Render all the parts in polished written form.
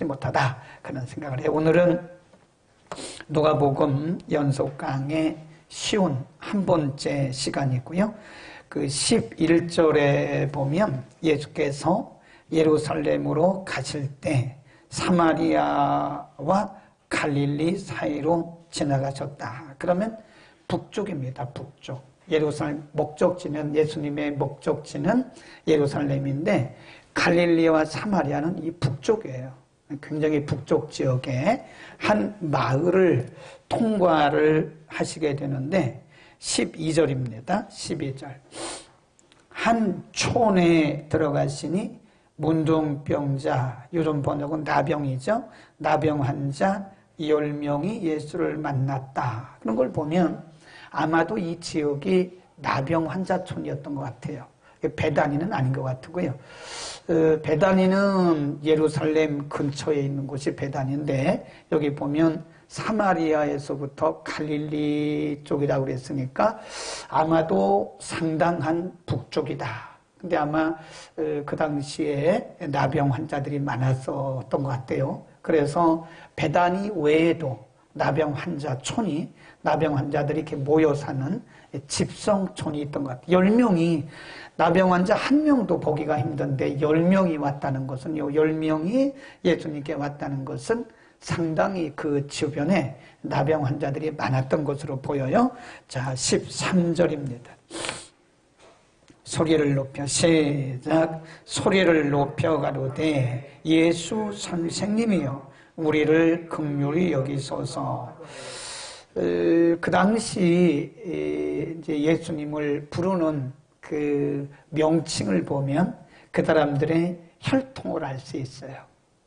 못하다 그런 생각을 해요. 오늘은 누가복음 연속 강의 쉬운 한 번째 시간이고요. 그 11절에 보면 예수께서 예루살렘으로 가실 때 사마리아와 갈릴리 사이로 지나가셨다. 그러면 북쪽입니다. 북쪽. 예루살렘 목적지는, 예수님의 목적지는 예루살렘인데 갈릴리와 사마리아는 이 북쪽이에요. 굉장히 북쪽 지역에 한 마을을 통과를 하시게 되는데 12절입니다. 12절. 한 촌에 들어가시니 문둥병자, 요즘 번역은 나병이죠. 나병 환자 10명이 예수를 만났다. 그런 걸 보면 아마도 이 지역이 나병 환자촌이었던 것 같아요. 베다니는 아닌 것 같고요. 베다니는 예루살렘 근처에 있는 곳이 베다니인데 여기 보면 사마리아에서부터 갈릴리 쪽이라고 그랬으니까 아마도 상당한 북쪽이다. 근데 아마 그 당시에 나병 환자들이 많았었던 것 같아요. 그래서 베다니 외에도 나병 환자촌이, 나병 환자들이 이렇게 모여 사는 집성촌이 있던 것 같아요. 10명이, 나병 환자 한 명도 보기가 힘든데 10명이 왔다는 것은요, 10명이 예수님께 왔다는 것은 상당히 그 주변에 나병 환자들이 많았던 것으로 보여요. 자, 13절입니다. 소리를 높여, 시작. 소리를 높여 가로되 예수 선생님이여 우리를 긍휼히 여기소서. 그 당시 이제 예수님을 부르는 그 명칭을 보면 그 사람들의 혈통을 알 수 있어요.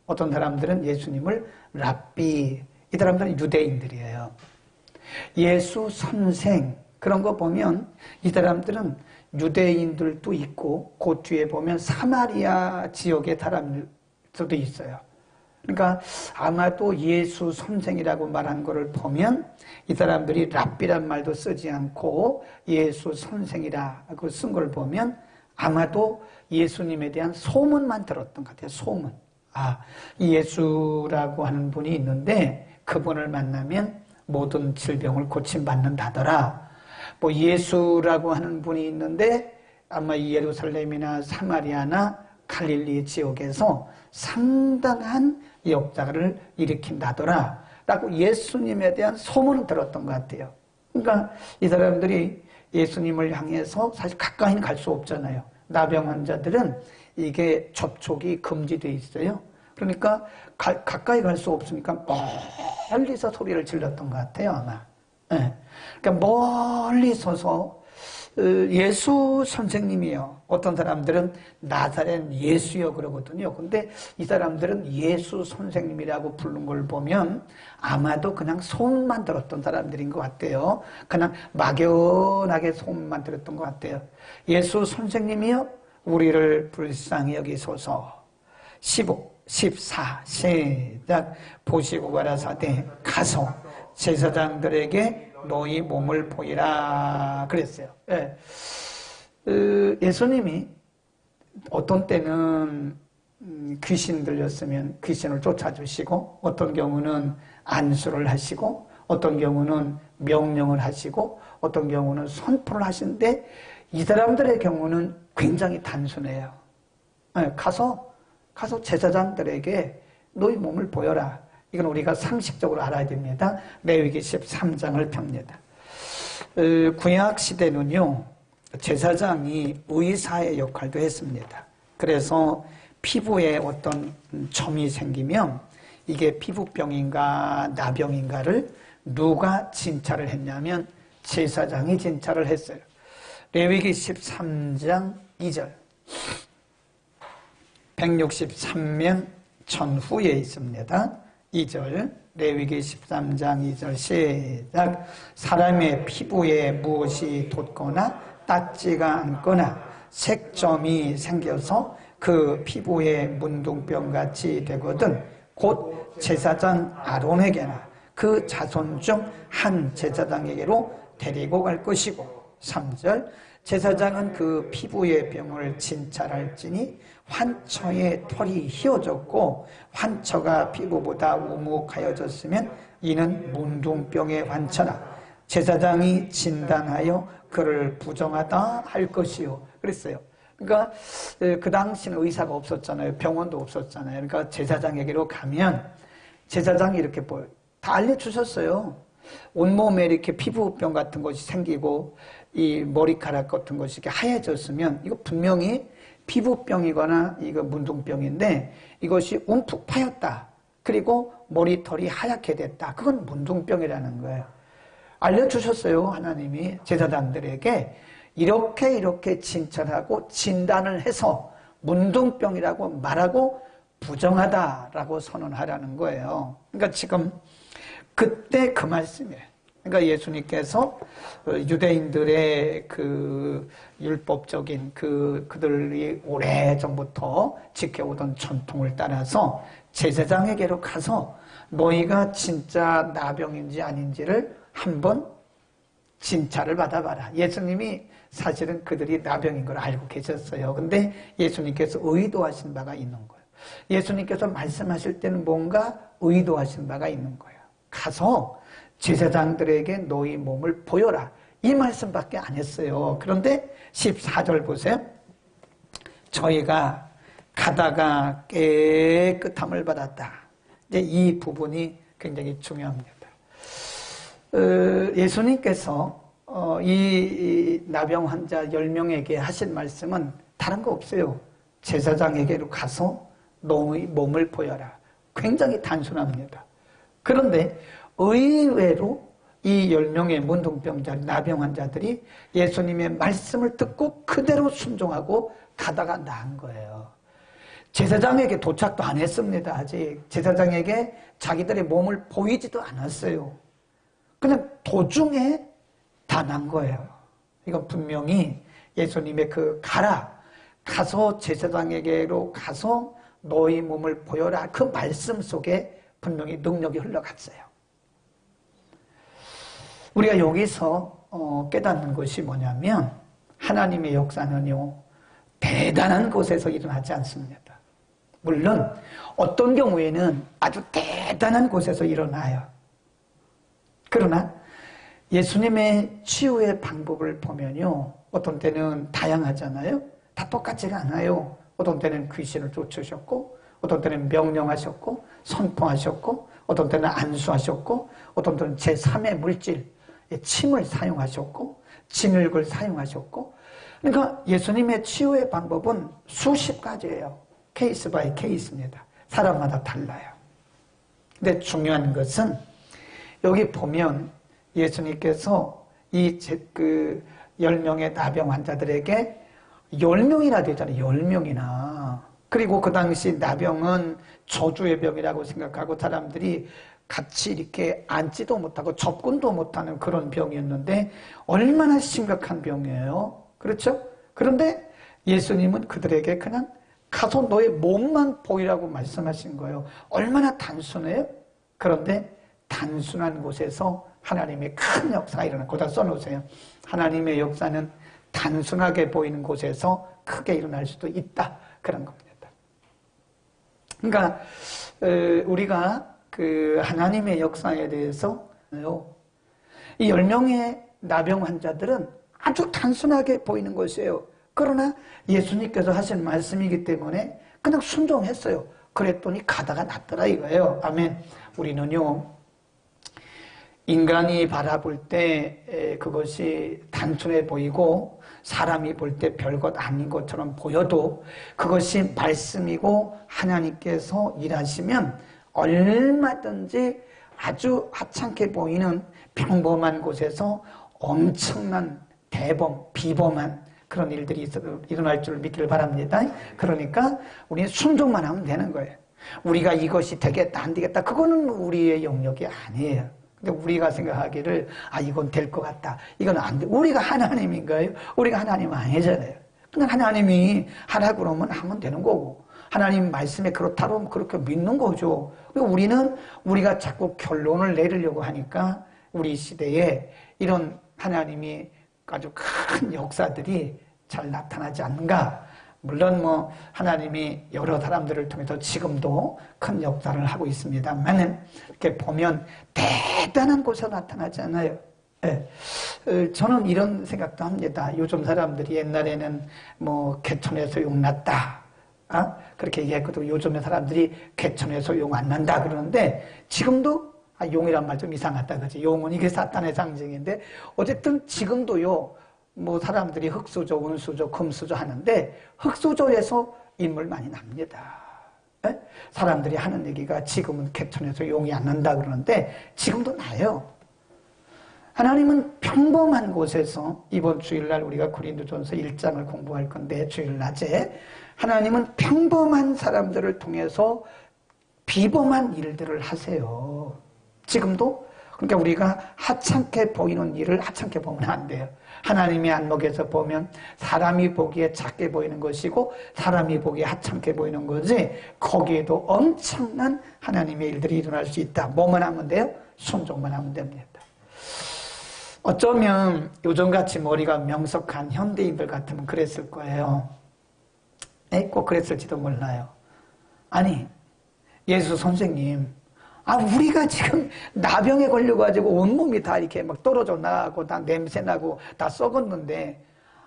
어떤 사람들은 예수님을 랍비, 이 사람들은 유대인들이에요. 예수 선생, 그런 거 보면 이 사람들은 유대인들도 있고 그 뒤에 보면 사마리아 지역의 사람들도 있어요. 그러니까 아마도 예수 선생이라고 말한 것을 보면 이 사람들이 랍비란 말도 쓰지 않고 예수 선생이라고 쓴 걸 보면 아마도 예수님에 대한 소문만 들었던 것 같아요. 소문. 아, 예수라고 하는 분이 있는데 그분을 만나면 모든 질병을 고침받는다더라. 뭐 예수라고 하는 분이 있는데 아마 예루살렘이나 사마리아나 갈릴리 지역에서 상당한 역사를 일으킨다더라 라고 예수님에 대한 소문을 들었던 것 같아요. 그러니까 이 사람들이 예수님을 향해서 사실 가까이는 갈 수 없잖아요. 나병 환자들은 이게 접촉이 금지되어 있어요. 그러니까 가까이 갈 수 없으니까 멀리서 소리를 질렀던 것 같아요, 아마. 네. 그러니까 멀리 서서 예수 선생님이요. 어떤 사람들은 나사렛 예수요 그러거든요. 근데 이 사람들은 예수 선생님이라고 부른 걸 보면 아마도 그냥 소문만 들었던 사람들인 것 같아요. 그냥 막연하게 소문만 들었던 것 같아요. 예수 선생님이요. 우리를 불쌍히 여기소서. 15, 14, 시작. 보시고 가라사대 가서 제사장들에게 너희 몸을 보이라 그랬어요. 예. 예수님이 어떤 때는 귀신 들렸으면 귀신을 쫓아주시고 어떤 경우는 안수를 하시고 어떤 경우는 명령을 하시고 어떤 경우는 선포를 하시는데 이 사람들의 경우는 굉장히 단순해요. 예. 가서 제사장들에게 너희 몸을 보여라. 이건 우리가 상식적으로 알아야 됩니다. 레위기 13장을 펴니다. 구약 시대는요, 제사장이 의사의 역할도 했습니다. 그래서 피부에 어떤 점이 생기면 이게 피부병인가 나병인가를 누가 진찰을 했냐면 제사장이 진찰을 했어요. 레위기 13장 2절. 163년 전후에 있습니다. 2절, 레위기 13장 2절 시작. 사람의 피부에 무엇이 돋거나 닿지가 않거나 색점이 생겨서 그 피부에 문둥병같이 되거든 곧 제사장 아론에게나 그 자손 중 한 제사장에게로 데리고 갈 것이고 3절 제사장은 그 피부의 병을 진찰할지니 환처의 털이 휘어졌고 환처가 피부보다 우묵하여졌으면 이는 문둥병의 환처라. 제사장이 진단하여 그를 부정하다 할 것이요. 그랬어요. 그러니까 그 당시는 의사가 없었잖아요. 병원도 없었잖아요. 그러니까 제사장에게로 가면 제사장이 이렇게 다 알려주셨어요. 온몸에 이렇게 피부병 같은 것이 생기고 이 머리카락 같은 것이 이렇게 하얘졌으면 이거 분명히 피부병이거나 이거 문둥병인데 이것이 움푹 파였다. 그리고 머리털이 하얗게 됐다. 그건 문둥병이라는 거예요. 알려주셨어요. 하나님이 제사장들에게 이렇게 진찰하고 진단을 해서 문둥병이라고 말하고 부정하다라고 선언하라는 거예요. 그러니까 지금 그때 그 말씀이에요. 그러니까 예수님께서 유대인들의 그 율법적인 그들이 오래전부터 지켜오던 전통을 따라서 제사장에게로 가서 너희가 진짜 나병인지 아닌지를 한번 진찰을 받아봐라. 예수님이 사실은 그들이 나병인 걸 알고 계셨어요. 근데 예수님께서 의도하신 바가 있는 거예요. 예수님께서 말씀하실 때는 뭔가 의도하신 바가 있는 거예요. 가서 제사장들에게 너희 몸을 보여라. 이 말씀밖에 안 했어요. 그런데 14절 보세요. 저희가 가다가 깨끗함을 받았다. 이제 이 부분이 굉장히 중요합니다. 예수님께서 이 나병 환자 10명에게 하신 말씀은 다른 거 없어요. 제사장에게로 가서 너의 몸을 보여라. 굉장히 단순합니다. 그런데 의외로 이 10명의 문둥병자, 나병 환자들이 예수님의 말씀을 듣고 그대로 순종하고 가다가 나은 거예요. 제사장에게 도착도 안 했습니다. 아직 제사장에게 자기들의 몸을 보이지도 않았어요. 그냥 도중에 다 난 거예요. 이건 분명히 예수님의 그 가서 제사장에게로 가서 너희 몸을 보여라. 그 말씀 속에 분명히 능력이 흘러갔어요. 우리가 여기서 깨닫는 것이 뭐냐면 하나님의 역사는요 대단한 곳에서 일어나지 않습니다. 물론 어떤 경우에는 아주 대단한 곳에서 일어나요. 그러나 예수님의 치유의 방법을 보면요 어떤 때는 다양하잖아요. 다 똑같지가 않아요. 어떤 때는 귀신을 쫓으셨고 어떤 때는 명령하셨고 선포하셨고 어떤 때는 안수하셨고 어떤 때는 제3의 물질 침을 사용하셨고 진흙을 사용하셨고 그러니까 예수님의 치유의 방법은 수십 가지예요. 케이스 바이 케이스입니다. 사람마다 달라요. 근데 중요한 것은 여기 보면 예수님께서 이 10명의 나병 환자들에게 10명이나 되잖아요. 10명이나. 그리고 그 당시 나병은 저주의 병이라고 생각하고 사람들이 같이 이렇게 앉지도 못하고 접근도 못하는 그런 병이었는데 얼마나 심각한 병이에요. 그렇죠? 그런데 예수님은 그들에게 그냥 가서 너의 몸만 보이라고 말씀하신 거예요. 얼마나 단순해요? 그런데 단순한 곳에서 하나님의 큰 역사가 일어나. 거기다 써놓으세요. 하나님의 역사는 단순하게 보이는 곳에서 크게 일어날 수도 있다. 그런 겁니다. 그러니까 우리가 그 하나님의 역사에 대해서 이 10명의 나병 환자들은 아주 단순하게 보이는 것이에요. 그러나 예수님께서 하신 말씀이기 때문에 그냥 순종했어요. 그랬더니 가다가 낫더라 이거예요. 아멘. 우리는요 인간이 바라볼 때 그것이 단순해 보이고 사람이 볼 때 별것 아닌 것처럼 보여도 그것이 말씀이고 하나님께서 일하시면 얼마든지 아주 하찮게 보이는 평범한 곳에서 엄청난 대범, 비범한 그런 일들이 일어날 줄 믿기를 바랍니다. 그러니까 우리는 순종만 하면 되는 거예요. 우리가 이것이 되겠다 안 되겠다 그거는 우리의 영역이 아니에요. 근데 우리가 생각하기를 이건 될 것 같다. 이건 안 돼. 우리가 하나님인가요? 우리가 하나님 아니잖아요. 그냥 하나님이 하라고 그러면 하면 되는 거고 하나님 말씀에 그렇다고 하면 그렇게 믿는 거죠. 우리는 우리가 자꾸 결론을 내리려고 하니까 우리 시대에 이런 하나님이 아주 큰 역사들이 잘 나타나지 않는가 물론 뭐 하나님이 여러 사람들을 통해서 지금도 큰 역사를 하고 있습니다만은 이렇게 보면 대단한 곳에 나타나지 않아요. 예. 저는 이런 생각도 합니다. 요즘 사람들이 옛날에는 뭐 개천에서 용 났다, 그렇게 얘기했거든요. 요즘의 사람들이 개천에서 용 안 난다 그러는데 지금도 용이란 말 좀 이상하다 그지. 용은 이게 사탄의 상징인데 어쨌든 지금도요. 뭐 사람들이 흙수저, 운수저, 금수저 하는데 흙수저에서 인물 많이 납니다. 예? 사람들이 하는 얘기가 지금은 개천에서 용이 안 난다 그러는데 지금도 나요. 하나님은 평범한 곳에서 이번 주일날 우리가 고린도전서 1장을 공부할 건데 주일 낮에 하나님은 평범한 사람들을 통해서 비범한 일들을 하세요. 지금도 그러니까 우리가 하찮게 보이는 일을 하찮게 보면 안 돼요. 하나님의 안목에서 보면 사람이 보기에 작게 보이는 것이고 사람이 보기에 하찮게 보이는 거지 거기에도 엄청난 하나님의 일들이 일어날 수 있다. 뭐만 하면 돼요? 순종만 하면 됩니다. 어쩌면 요즘같이 머리가 명석한 현대인들 같으면 그랬을 거예요. 꼭 그랬을지도 몰라요. 아니 예수 선생님, 우리가 지금 나병에 걸려가지고 온몸이 다 이렇게 막 떨어져 나가고 다 냄새나고 다 썩었는데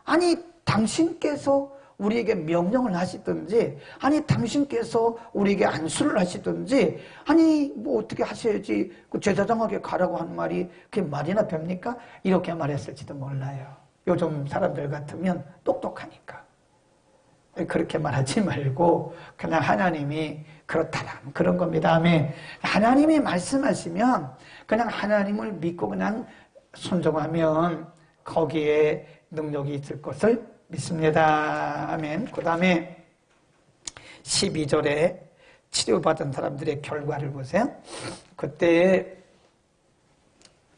아니 당신께서 우리에게 명령을 하시든지 아니 당신께서 우리에게 안수를 하시든지 아니 뭐 어떻게 하셔야지 그 제사장에게 가라고 하는 말이 그게 말이나 됩니까? 이렇게 말했을지도 몰라요. 요즘 사람들 같으면 똑똑하니까 그렇게 말하지 말고 그냥 하나님이 그렇다라면 그런 겁니다. 아멘. 하나님이 말씀하시면 그냥 하나님을 믿고 그냥 순종하면 거기에 능력이 있을 것을 믿습니다. 아멘. 그 다음에 12절에 치료받은 사람들의 결과를 보세요. 그때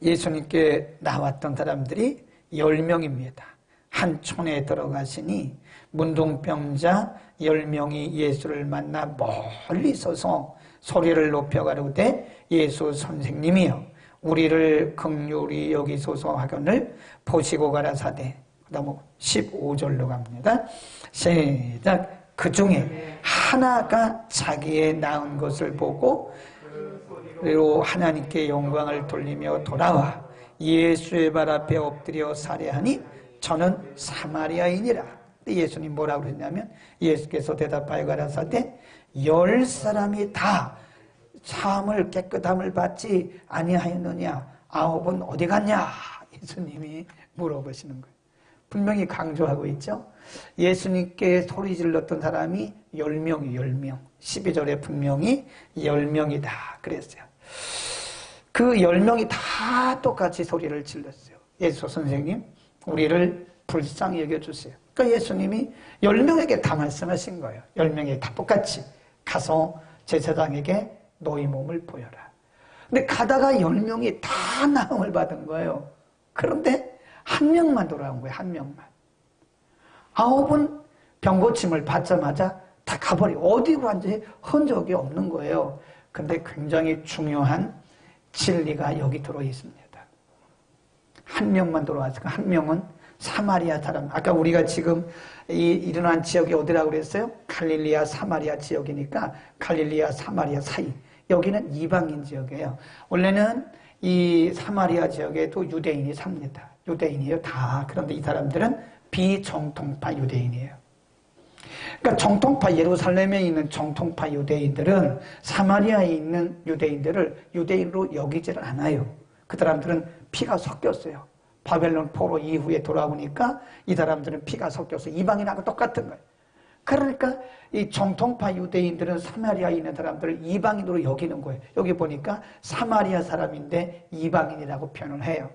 예수님께 나왔던 사람들이 10명입니다. 한 촌에 들어가시니 문둥병자 10명이 예수를 만나 멀리 서서 소리를 높여 가로되 예수 선생님이여 우리를 긍휼히 여기소서 하거늘 보시고 가라사대. 그 다음 15절로 갑니다. 시작. 그 중에 하나가 자기의 낳은 것을 보고 그리고 하나님께 영광을 돌리며 돌아와 예수의 발 앞에 엎드려 살해하니 저는 사마리아인이라. 예수님 뭐라고 그랬냐면 예수께서 대답하여 가라사대 10사람이 다 사함을 깨끗함을 받지 아니하였느냐 9은 어디 갔냐 예수님이 물어보시는 거예요. 분명히 강조하고 있죠. 예수님께 소리 질렀던 사람이 10명이 10명 12절에 분명히 10명이다 그랬어요. 그 10명이 다 똑같이 소리를 질렀어요. 예수 선생님 우리를 불쌍히 여겨주세요. 그러니까 예수님이 10명에게 다 말씀하신 거예요. 10명이 다 똑같이 가서 제사장에게 너희 몸을 보여라. 근데 가다가 10명이 다 나음을 받은 거예요. 그런데 한 명만 돌아온 거예요. 한 명만. 9은 병고침을 받자마자 다 가버리고 어디로 완전히 흔적이 없는 거예요. 근데 굉장히 중요한 진리가 여기 들어있습니다. 한 명만 돌아왔으니까 한 명은 사마리아 사람. 아까 우리가 지금 일어난 지역이 어디라고 그랬어요? 갈릴리아 사마리아 지역이니까 갈릴리아 사마리아 사이. 여기는 이방인 지역이에요. 원래는 이 사마리아 지역에도 유대인이 삽니다. 유대인이에요 다. 그런데 이 사람들은 비정통파 유대인이에요. 그러니까 정통파 예루살렘에 있는 정통파 유대인들은 사마리아에 있는 유대인들을 유대인으로 여기지를 않아요. 그 사람들은 피가 섞였어요. 바벨론 포로 이후에 돌아오니까 이 사람들은 피가 섞여서 이방인하고 똑같은 거예요. 그러니까 이 정통파 유대인들은 사마리아에 있는 사람들을 이방인으로 여기는 거예요. 여기 보니까 사마리아 사람인데 이방인이라고 표현을 해요.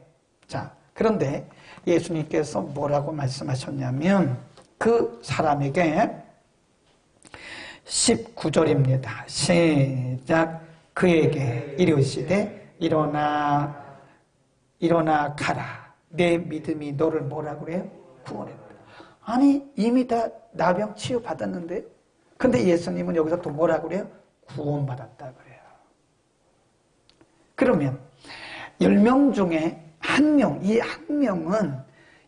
자, 그런데 예수님께서 뭐라고 말씀하셨냐면 그 사람에게 19절입니다. 시작. 그에게 이르시되 일어나 가라. 내 믿음이 너를 뭐라 그래요? 구원했다. 아니 이미 다 나병 치유받았는데요. 근데 예수님은 여기서 또 뭐라 그래요? 구원받았다 그래요. 그러면 10명 중에 한 명, 이 한 명은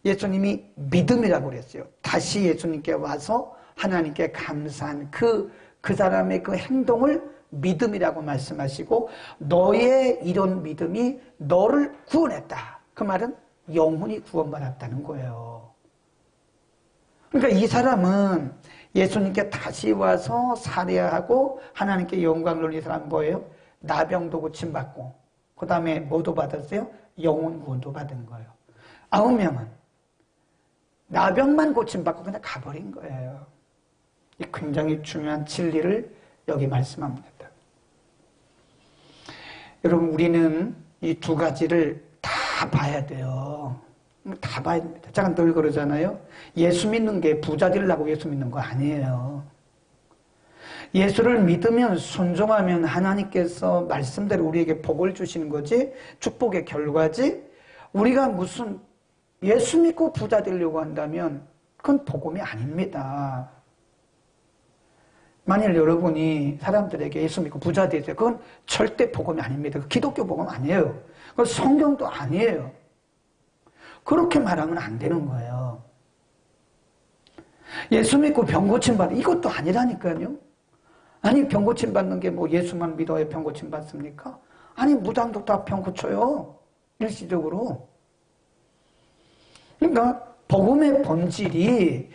예수님이 믿음이라고 그랬어요. 다시 예수님께 와서 하나님께 감사한 그 사람의 그 행동을 믿음이라고 말씀하시고 너의 이런 믿음이 너를 구원했다. 그 말은 영혼이 구원받았다는 거예요. 그러니까 이 사람은 예수님께 다시 와서 살해하고 하나님께 영광을 돌린 사람 뭐예요? 나병도 고침받고 그 다음에 뭐도 받았어요? 영혼 구원도 받은 거예요. 9명은 나병만 고침받고 그냥 가버린 거예요. 이 굉장히 중요한 진리를 여기 말씀합니다. 여러분 우리는 이 두 가지를 다 봐야 돼요. 다 봐야 됩니다. 제가 늘 그러잖아요. 예수 믿는 게 부자 되려고 예수 믿는 거 아니에요. 예수를 믿으면 순종하면 하나님께서 말씀대로 우리에게 복을 주시는 거지 축복의 결과지 우리가 무슨 예수 믿고 부자 되려고 한다면 그건 복음이 아닙니다. 만일 여러분이 사람들에게 예수 믿고 부자 되세요. 그건 절대 복음이 아닙니다. 기독교 복음 아니에요. 그건 성경도 아니에요. 그렇게 말하면 안 되는 거예요. 예수 믿고 병 고침 받는 이것도 아니라니까요. 아니 병 고침 받는 게 뭐 예수만 믿어야 병 고침 받습니까? 아니 무당도 다 병 고쳐요. 일시적으로. 그러니까 복음의 본질이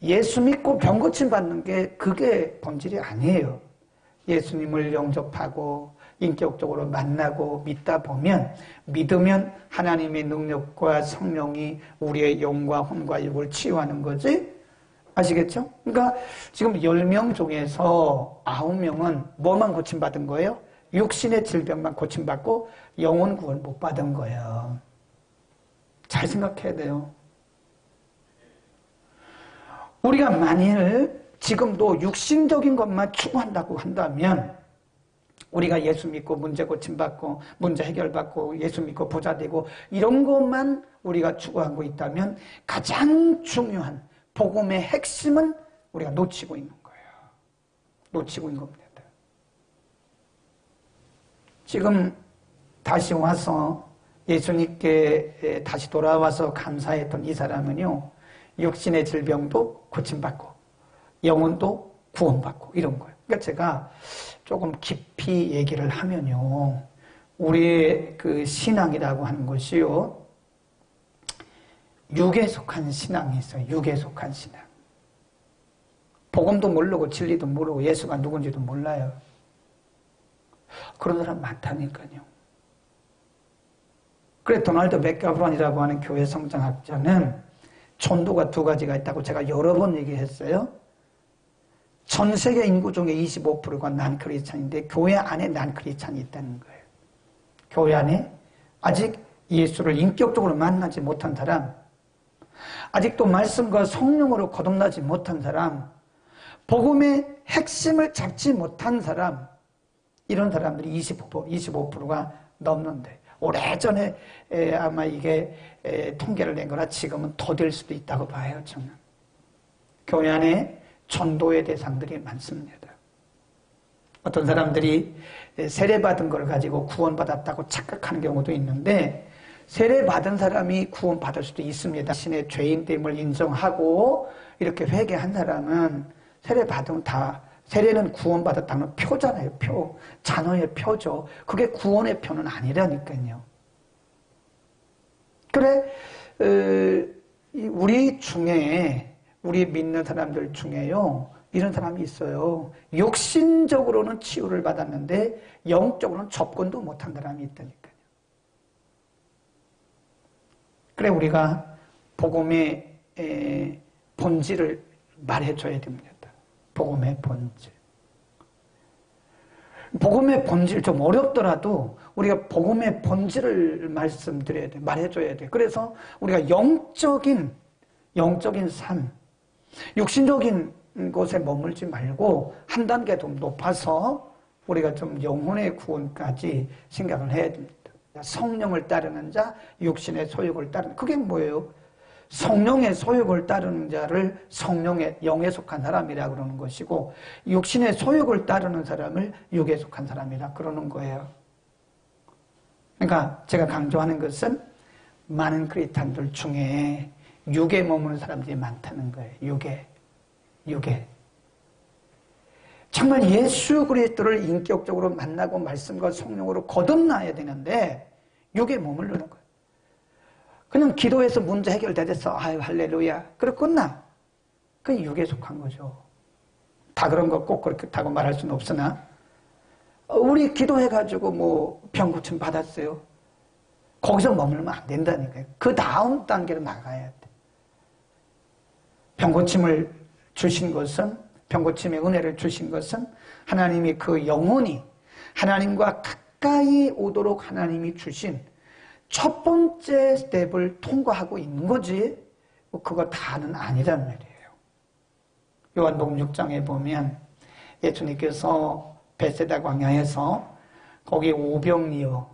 예수 믿고 병 고침 받는 게 그게 본질이 아니에요. 예수님을 영접하고 인격적으로 만나고 믿다 보면 믿으면 하나님의 능력과 성령이 우리의 영과 혼과 육을 치유하는 거지. 아시겠죠? 그러니까 지금 10명 중에서 9명은 뭐만 고침받은 거예요? 육신의 질병만 고침받고 영혼 구원 못 받은 거예요. 잘 생각해야 돼요. 우리가 만일 지금도 육신적인 것만 추구한다고 한다면 우리가 예수 믿고 문제 고침받고 문제 해결받고 예수 믿고 부자 되고 이런 것만 우리가 추구하고 있다면 가장 중요한 복음의 핵심은 우리가 놓치고 있는 거예요. 놓치고 있는 겁니다. 지금 다시 와서 예수님께 다시 돌아와서 감사했던 이 사람은요. 육신의 질병도 고침받고 영혼도 구원받고 이런 거예요. 그러니까 제가 조금 깊이 얘기를 하면요. 우리의 그 신앙이라고 하는 것이요. 육에 속한 신앙이 있어요. 육에 속한 신앙. 복음도 모르고 진리도 모르고 예수가 누군지도 몰라요. 그런 사람 많다니까요. 그래 도널드 맥가브런이라고 하는 교회 성장학자는 전도가 두 가지가 있다고 제가 여러 번 얘기했어요. 전 세계 인구 중에 25%가 난크리스찬인데 교회 안에 난크리스찬이 있다는 거예요. 교회 안에 아직 예수를 인격적으로 만나지 못한 사람, 아직도 말씀과 성령으로 거듭나지 못한 사람, 복음의 핵심을 잡지 못한 사람, 이런 사람들이 25%가 넘는데 오래전에 아마 이게 통계를 낸 거라 지금은 더 될 수도 있다고 봐요. 저는. 교회 안에 전도의 대상들이 많습니다. 어떤 사람들이 세례받은 걸 가지고 구원받았다고 착각하는 경우도 있는데 세례받은 사람이 구원받을 수도 있습니다. 자신의 죄인됨을 인정하고 이렇게 회개한 사람은 세례받으면 다 세례는 구원받았다는 표잖아요. 표. 자녀의 표죠. 그게 구원의 표는 아니라니까요. 그래 우리 중에 우리 믿는 사람들 중에요. 이런 사람이 있어요. 육신적으로는 치유를 받았는데 영적으로는 접근도 못한 사람이 있다니까요. 그래 우리가 복음의 본질을 말해줘야 됩니다. 복음의 본질. 복음의 본질 좀 어렵더라도 우리가 복음의 본질을 말씀드려야 돼, 말해줘야 돼. 그래서 우리가 영적인 삶, 육신적인 곳에 머물지 말고 한 단계 좀 높아서 우리가 좀 영혼의 구원까지 생각을 해야 됩니다. 성령을 따르는 자, 육신의 소욕을 따르는 그게 뭐예요? 성령의 소욕을 따르는 자를 성령의 영에 속한 사람이라 그러는 것이고 육신의 소욕을 따르는 사람을 육에 속한 사람이라 그러는 거예요. 그러니까 제가 강조하는 것은 많은 크리스찬들 중에 육에 머무는 사람들이 많다는 거예요. 육에. 육에. 정말 예수 그리스도를 인격적으로 만나고 말씀과 성령으로 거듭나야 되는데 육에 머무르는 거예요. 그냥 기도해서 문제 해결되겠어. 아유 할렐루야. 그래 끝나. 그게 육에 속한 거죠. 다 그런 거 꼭 그렇다고 말할 수는 없으나 우리 기도해가지고 뭐 병 고침 받았어요. 거기서 머물면 안 된다니까요. 그 다음 단계로 나가야 돼. 병 고침을 주신 것은 병고침의 은혜를 주신 것은 하나님이 그 영혼이 하나님과 가까이 오도록 하나님이 주신 첫 번째 스텝을 통과하고 있는 거지 그거 다는 아니란 말이에요. 요한복음 6장에 보면 예수님께서 베세다 광야에서 거기 오병이어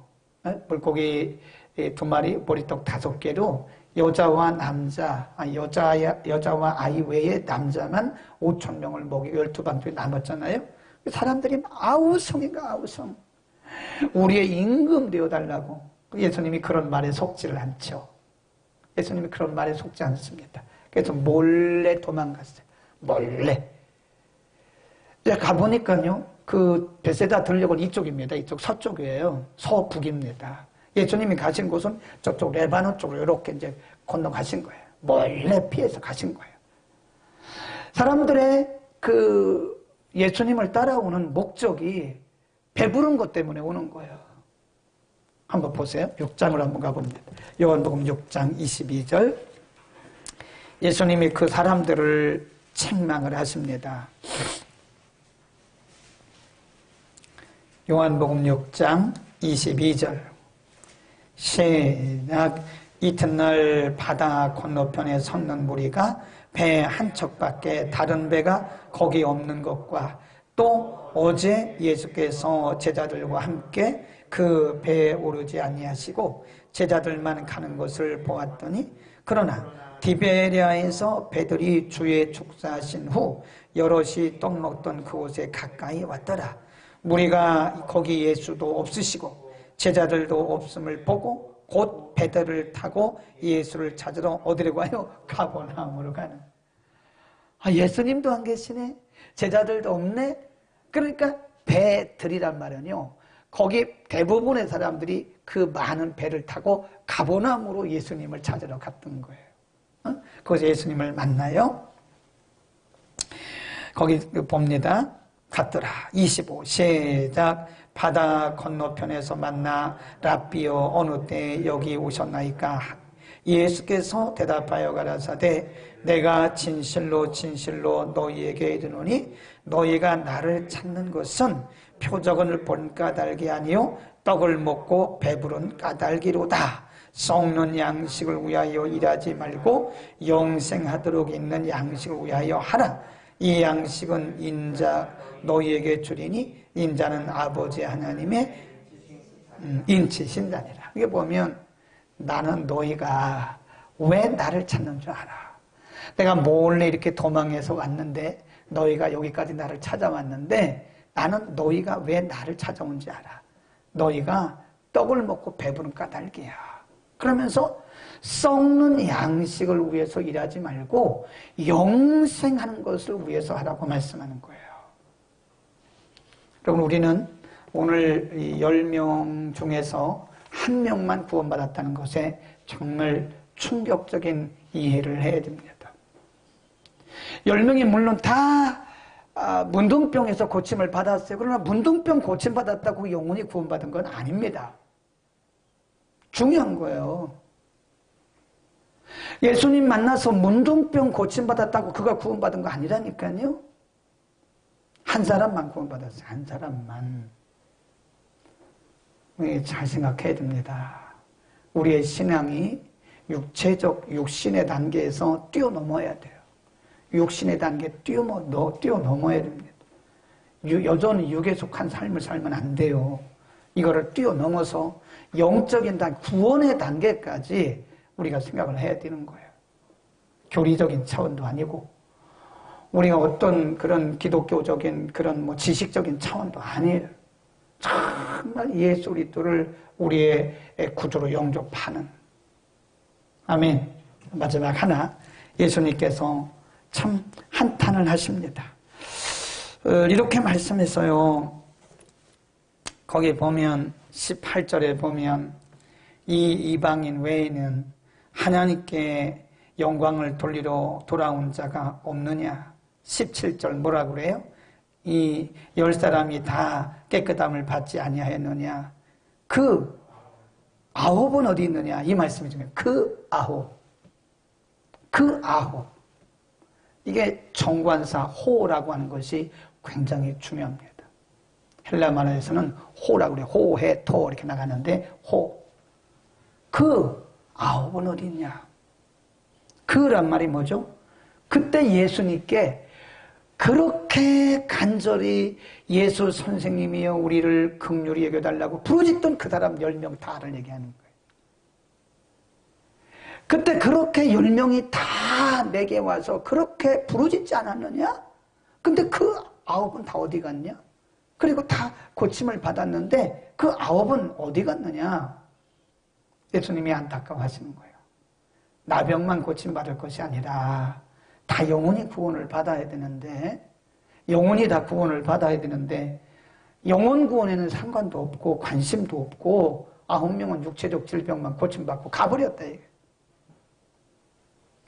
물고기 2마리 보리떡 5개로 여자와 남자, 여자와 아이 외에 남자만 5,000명을 먹이고 12방쪽에 남았잖아요. 사람들이 아우성인가 아우성. 우리의 임금 되어달라고. 예수님이 그런 말에 속지를 않죠. 예수님이 그런 말에 속지 않습니다. 그래서 몰래 도망갔어요. 몰래. 가보니까요, 그 베세다 들녘은 이쪽입니다. 이쪽 서쪽이에요. 서북입니다. 예수님이 가신 곳은 저쪽 레바논 쪽으로 이렇게 이제 건너가신 거예요. 몰래 피해서 가신 거예요. 사람들의 그 예수님을 따라오는 목적이 배부른 것 때문에 오는 거예요. 한번 보세요. 6장을 한번 가봅니다. 요한복음 6장 22절. 예수님이 그 사람들을 책망을 하십니다. 요한복음 6장 22절. 시작. 이튿날 바다 건너편에 섰는 무리가 배 한 척밖에 다른 배가 거기 없는 것과 또 어제 예수께서 제자들과 함께 그 배에 오르지 아니하시고 제자들만 가는 것을 보았더니 그러나 디베리아에서 배들이 주의 축사하신 후 여럿이 떡 먹던 그곳에 가까이 왔더라. 무리가 거기 예수도 없으시고 제자들도 없음을 보고 곧 배들을 타고 예수를 찾으러 어디로 가요? 가버나움으로 가는. 예수님도 안 계시네. 제자들도 없네. 그러니까 배들이란 말은요. 거기 대부분의 사람들이 그 많은 배를 타고 가버나움으로 예수님을 찾으러 갔던 거예요. 거기서 예수님을 만나요. 거기 봅니다. 갔더라. 25 시작. 바다 건너편에서 만나 랍비여 어느 때 여기 오셨나이까? 예수께서 대답하여 가라사대 내가 진실로 진실로 너희에게 이르노니 너희가 나를 찾는 것은 표적을 본 까닭이 아니요 떡을 먹고 배부른 까닭이로다. 썩는 양식을 위하여 일하지 말고 영생하도록 있는 양식을 위하여 하라. 이 양식은 인자 너희에게 주리니 인자는 아버지 하나님의 인치신다니라. 이게 보면 나는 너희가 왜 나를 찾는 줄 알아. 내가 몰래 이렇게 도망해서 왔는데 너희가 여기까지 나를 찾아왔는데 나는 너희가 왜 나를 찾아온지 알아. 너희가 떡을 먹고 배부른 까닭이야. 그러면서 썩는 양식을 위해서 일하지 말고 영생하는 것을 위해서 하라고 말씀하는 거예요. 여러분 우리는 오늘 10명 중에서 1명만 구원받았다는 것에 정말 충격적인 이해를 해야 됩니다. 10명이 물론 다 문둥병에서 고침을 받았어요. 그러나 문둥병 고침 받았다고 영혼이 구원받은 건 아닙니다. 중요한 거예요. 예수님 만나서 문둥병 고침받았다고 그가 구원받은 거 아니라니까요. 한 사람만 구원받았어요. 한 사람만. 잘 생각해야 됩니다. 우리의 신앙이 육체적 육신의 단계에서 뛰어넘어야 돼요. 육신의 단계 뛰어넘어야 됩니다. 여전히 육에 속한 삶을 살면 안 돼요. 이거를 뛰어넘어서 영적인 단계, 구원의 단계까지 우리가 생각을 해야 되는 거예요. 교리적인 차원도 아니고 우리가 어떤 그런 기독교적인 그런 지식적인 차원도 아니에요. 정말 예수 그리스도를 우리의 구주로 영접하는. 아멘. 마지막 하나, 예수님께서 참 한탄을 하십니다. 이렇게 말씀해서요. 거기 보면 18절에 보면 이 이방인 외에는 하나님께 영광을 돌리러 돌아온 자가 없느냐. 17절 뭐라 그래요? 이 10사람이 다 깨끗함을 받지 아니하였느냐. 그 9은 어디 있느냐. 이 말씀이 중요해요. 그 9. 그 9. 이게 정관사 호라고 하는 것이 굉장히 중요합니다. 헬라 말에서는 호라고 그래요. 호, 해, 토 이렇게 나가는데 호. 그 9은 어디 있냐. 그란 말이 뭐죠? 그때 예수님께 그렇게 간절히 예수 선생님이여 우리를 긍휼히 여겨달라고 부르짖던 그 사람 10명 다를 얘기하는 거예요. 그때 그렇게 10명이 다 내게 와서 그렇게 부르짖지 않았느냐? 근데 그 9은 다 어디 갔냐? 그리고 다 고침을 받았는데 그 9은 어디 갔느냐? 예수님이 안타까워하시는 거예요. 나병만 고침받을 것이 아니라 다 영혼이 구원을 받아야 되는데, 영혼이 다 구원을 받아야 되는데 영혼 구원에는 상관도 없고 관심도 없고 9명은 육체적 질병만 고침받고 가버렸다.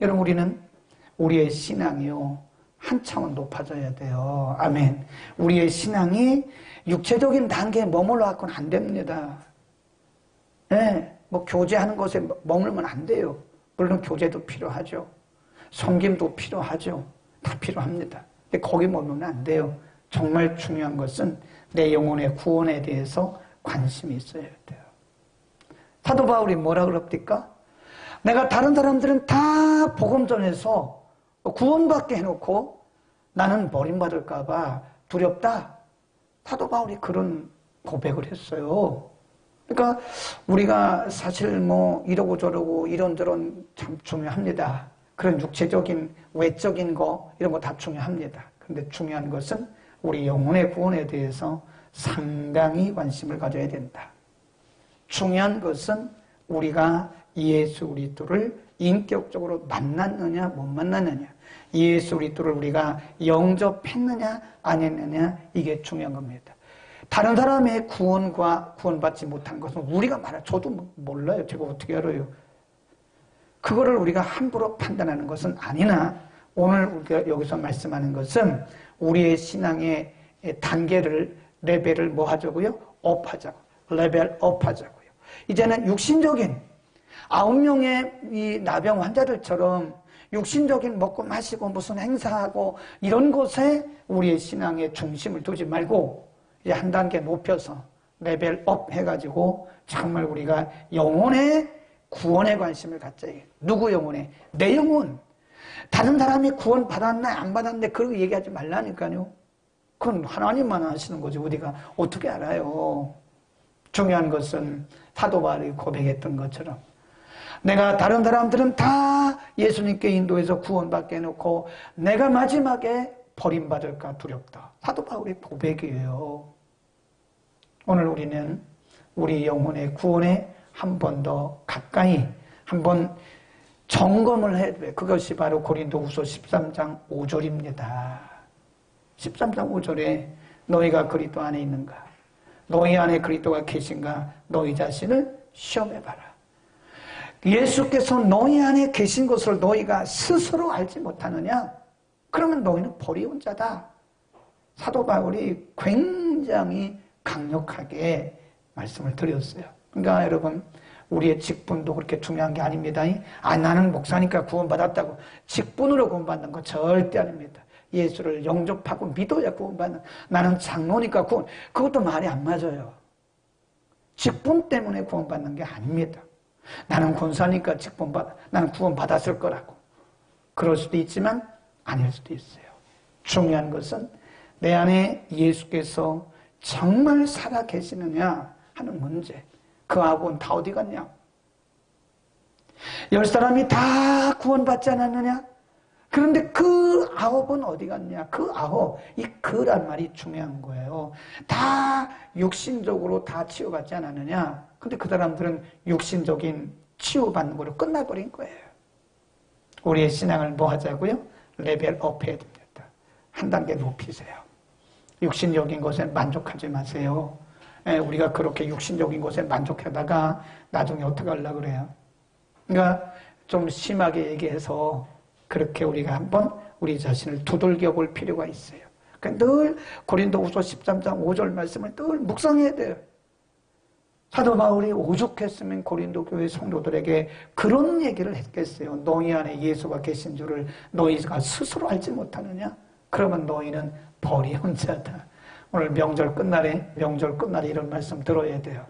여러분, 우리는 우리의 신앙이요 한 차원 높아져야 돼요. 아멘. 우리의 신앙이 육체적인 단계에 머물러 갖고는 안 됩니다. 네, 뭐 교제하는 것에 머물면 안 돼요. 물론 교제도 필요하죠. 섬김도 필요하죠. 다 필요합니다. 근데 거기 머물면 안 돼요. 정말 중요한 것은 내 영혼의 구원에 대해서 관심이 있어야 돼요. 사도 바울이 뭐라 그럽니까? 내가 다른 사람들은 다 복음 전해서 구원받게 해놓고 나는 버림받을까 봐 두렵다. 사도 바울이 그런 고백을 했어요. 그러니까 우리가 사실 뭐 이러고 저러고 이런저런 참 중요합니다. 그런 육체적인 외적인 거 이런 거 다 중요합니다. 그런데 중요한 것은 우리 영혼의 구원에 대해서 상당히 관심을 가져야 된다. 중요한 것은 우리가 예수 그리스도를 인격적으로 만났느냐 못 만났느냐, 예수 그리스도를 우리가 영접했느냐 안 했느냐, 이게 중요한 겁니다. 다른 사람의 구원과 구원받지 못한 것은 우리가 말해요. 저도 몰라요. 제가 어떻게 알아요. 그거를 우리가 함부로 판단하는 것은 아니나, 오늘 우리가 여기서 말씀하는 것은 우리의 신앙의 단계를, 레벨을 뭐 하자고요? 업하자고. 레벨 업하자고요. 이제는 육신적인 9명의 이 나병 환자들처럼 육신적인 먹고 마시고 무슨 행사하고 이런 것에 우리의 신앙의 중심을 두지 말고 이제 한 단계 높여서 레벨업 해가지고 정말 우리가 영혼의 구원에 관심을 갖자. 누구 영혼에? 내 영혼. 다른 사람이 구원 받았나 안 받았나 그렇게 얘기하지 말라니까요. 그건 하나님만 아시는 거지 우리가 어떻게 알아요. 중요한 것은 사도 바울이 고백했던 것처럼 내가 다른 사람들은 다 예수님께 인도해서 구원받게 해놓고 내가 마지막에 버림받을까 두렵다. 사도 바울의 고백이에요. 오늘 우리는 우리 영혼의 구원에 한 번 더 가까이 한번 점검을 해야 돼요. 그것이 바로 고린도후서 13장 5절입니다. 13장 5절에 너희가 그리스도 안에 있는가? 너희 안에 그리스도가 계신가? 너희 자신을 시험해봐라. 예수께서 너희 안에 계신 것을 너희가 스스로 알지 못하느냐? 그러면 너희는 버리운 자다. 사도 바울이 굉장히 강력하게 말씀을 드렸어요. 그러니까 여러분, 우리의 직분도 그렇게 중요한 게 아닙니다. 나는 목사니까 구원받았다고 직분으로 구원받는 거 절대 아닙니다. 예수를 영접하고 믿어야 구원받는, 나는 장로니까 구원, 그것도 말이 안 맞아요. 직분 때문에 구원받는 게 아닙니다. 나는 권사니까 나는 구원받았을 거라고. 그럴 수도 있지만 아닐 수도 있어요. 중요한 것은 내 안에 예수께서 정말 살아 계시느냐 하는 문제. 그 9은 다 어디 갔냐? 10사람이 다 구원받지 않았느냐? 그런데 그 9은 어디 갔냐? 그 9, 이 그란 말이 중요한 거예요. 다 육신적으로 다 치유받지 않았느냐? 근데 그 사람들은 육신적인 치유받는 거로 끝나버린 거예요. 우리의 신앙을 뭐 하자고요? 레벨업 해야 됩니다. 한 단계 높이세요. 육신적인 것에 만족하지 마세요. 우리가 그렇게 육신적인 것에 만족하다가 나중에 어떻게 하려고 그래요? 그러니까 좀 심하게 얘기해서 그렇게 우리가 한번 우리 자신을 두들겨 볼 필요가 있어요. 그러니까 늘 고린도후서 13장 5절 말씀을 늘 묵상해야 돼요. 사도 바울이 오죽했으면 고린도 교회 성도들에게 그런 얘기를 했겠어요. 너희 안에 예수가 계신 줄을 너희가 스스로 알지 못하느냐? 그러면 너희는 버리운 자다. 오늘 명절 끝날에 이런 말씀 들어야 돼요.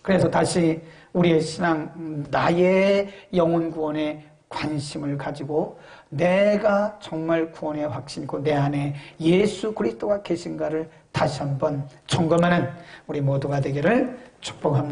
그래서 다시 우리의 신앙, 나의 영혼 구원에 관심을 가지고 내가 정말 구원의 확신이고 내 안에 예수 그리스도가 계신가를 다시 한번 점검하는 우리 모두가 되기를 축복합니다.